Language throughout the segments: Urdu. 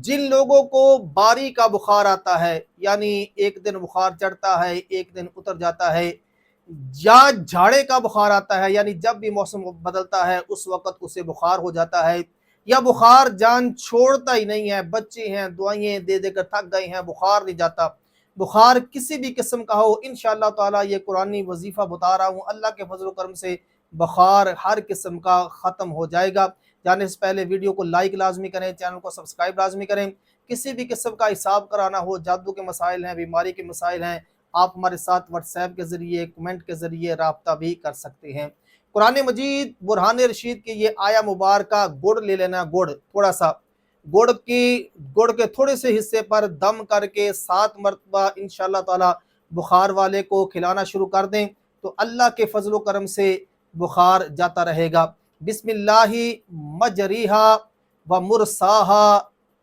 جن لوگوں کو باری کا بخار آتا ہے، یعنی ایک دن بخار چڑھتا ہے ایک دن اتر جاتا ہے، یا جھاڑے کا بخار آتا ہے، یعنی جب بھی موسم بدلتا ہے اس وقت اسے بخار ہو جاتا ہے، یا بخار جان چھوڑتا ہی نہیں ہے، بچے ہیں دوائیں دے دے کر تھک گئے ہیں، بخار نہیں جاتا، بخار کسی بھی قسم کا ہو، انشاءاللہ تعالیٰ یہ قرآنی وظیفہ بتا رہا ہوں، اللہ کے فضل و کرم سے بخار ہر قسم کا ختم ہو جائے گا۔ جانے سے پہلے ویڈیو کو لائک لازمی کریں، چینل کو سبسکرائب لازمی کریں۔ کسی بھی قسم کا حساب کرانا ہو، جادو کے مسائل ہیں، بیماری کے مسائل ہیں، آپ ہمارے ساتھ واٹس ایپ کے ذریعے، کمنٹ کے ذریعے رابطہ بھی کر سکتے ہیں۔ قرآن مجید برہان رشید کی یہ آیا مبارکہ، گڑ لے لینا، گڑ تھوڑا سا، گڑ کے تھوڑے سے حصے پر دم کر کے 7 مرتبہ انشاءاللہ تعالی بخار والے کو کھلانا شروع کر دیں تو اللہ کے فضل و کرم سے بخار جاتا رہے گا۔ بسم اللہ مجریہا و مرساہا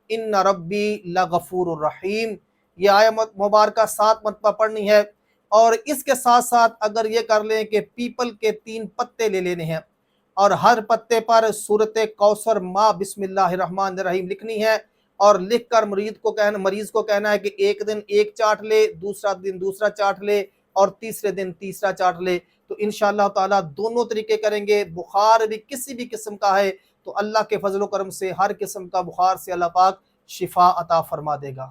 ان ربی لغفور الرحیم، یہ آیہ مبارکہ 7 مرتبہ پڑھنی ہے، اور اس کے ساتھ ساتھ اگر یہ کر لیں کہ پیپل کے 3 پتے لے لینے ہیں اور ہر پتے پر سورۃ کوثر ما بسم اللہ الرحمن الرحیم لکھنی ہے، اور لکھ کر مریض کو کہنا ہے کہ ایک دن ایک چاٹ لے، دوسرا دن دوسرا چاٹ لے، اور تیسرے دن تیسرا چاٹ لے، تو انشاءاللہ تعالیٰ دونوں طریقے کریں گے، بخار بھی کسی بھی قسم کا ہے تو اللہ کے فضل و کرم سے ہر قسم کا بخار سے اللہ پاک شفا عطا فرما دے گا۔